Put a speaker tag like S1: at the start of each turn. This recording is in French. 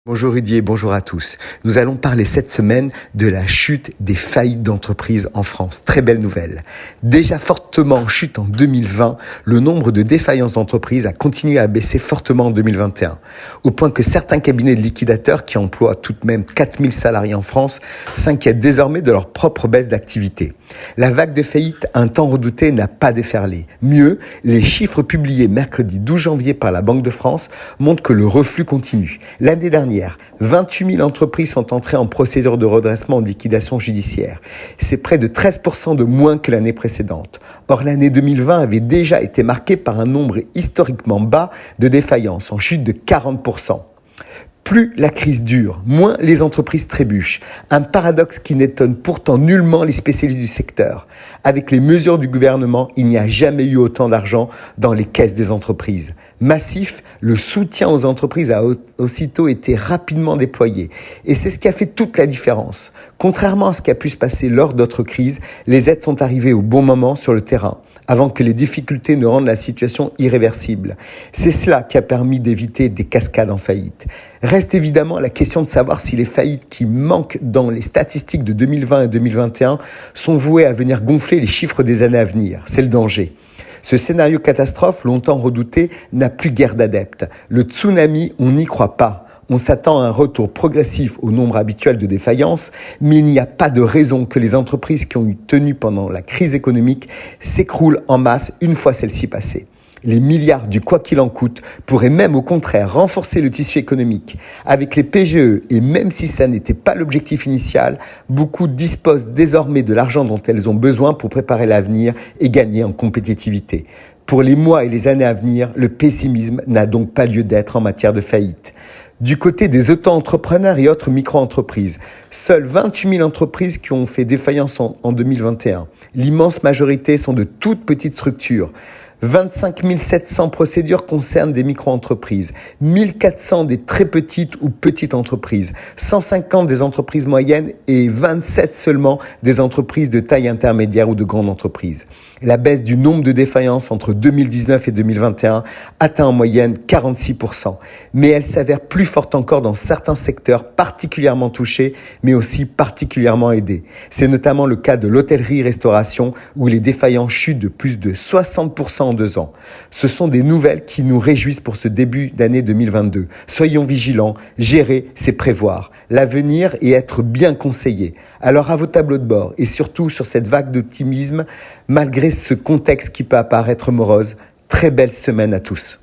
S1: Bonjour Rudy et bonjour à tous. Nous allons parler cette semaine de la chute des faillites d'entreprises en France. Très belle nouvelle. Déjà fortement en chute en 2020, le nombre de défaillances d'entreprises a continué à baisser fortement en 2021, au point que certains cabinets de liquidateurs qui emploient tout de même 4000 salariés en France s'inquiètent désormais de leur propre baisse d'activité. La vague de faillites un temps redoutée n'a pas déferlé. Mieux, les chiffres publiés mercredi 12 janvier par la Banque de France montrent que le reflux continue. L'année dernière, 28 000 entreprises sont entrées en procédure de redressement ou de liquidation judiciaire. C'est près de 13% de moins que l'année précédente. Or, l'année 2020 avait déjà été marquée par un nombre historiquement bas de défaillances, en chute de 40%. Plus la crise dure, moins les entreprises trébuchent. Un paradoxe qui n'étonne pourtant nullement les spécialistes du secteur. Avec les mesures du gouvernement, il n'y a jamais eu autant d'argent dans les caisses des entreprises. Massif, le soutien aux entreprises a aussitôt été rapidement déployé. Et c'est ce qui a fait toute la différence. Contrairement à ce qui a pu se passer lors d'autres crises, les aides sont arrivées au bon moment sur le terrain, avant que les difficultés ne rendent la situation irréversible. C'est cela qui a permis d'éviter des cascades en faillite. Reste évidemment la question de savoir si les faillites qui manquent dans les statistiques de 2020 et 2021 sont vouées à venir gonfler les chiffres des années à venir. C'est le danger. Ce scénario catastrophe, longtemps redouté, n'a plus guère d'adeptes. Le tsunami, on n'y croit pas. On s'attend à un retour progressif au nombre habituel de défaillances, mais il n'y a pas de raison que les entreprises qui ont eu tenu pendant la crise économique s'écroulent en masse une fois celle-ci passée. Les milliards du quoi qu'il en coûte pourraient même au contraire renforcer le tissu économique. Avec les PGE, et même si ça n'était pas l'objectif initial, beaucoup disposent désormais de l'argent dont elles ont besoin pour préparer l'avenir et gagner en compétitivité. Pour les mois et les années à venir, le pessimisme n'a donc pas lieu d'être en matière de faillite. Du côté des auto-entrepreneurs et autres micro-entreprises, seules 28 000 entreprises qui ont fait défaillance en 2021. L'immense majorité sont de toutes petites structures. 25 700 procédures concernent des micro-entreprises, 1400 des très petites ou petites entreprises, 150 des entreprises moyennes et 27 seulement des entreprises de taille intermédiaire ou de grande entreprise. La baisse du nombre de défaillances entre 2019 et 2021 atteint en moyenne 46%, mais elle s'avère plus forte encore dans certains secteurs particulièrement touchés, mais aussi particulièrement aidés. C'est notamment le cas de l'hôtellerie-restauration où les défaillances chutent de plus de 60% en 2 ans. Ce sont des nouvelles qui nous réjouissent pour ce début d'année 2022. Soyons vigilants, gérer, c'est prévoir l'avenir et être bien conseillé. Alors à vos tableaux de bord et surtout sur cette vague d'optimisme, malgré ce contexte qui peut apparaître morose, très belle semaine à tous.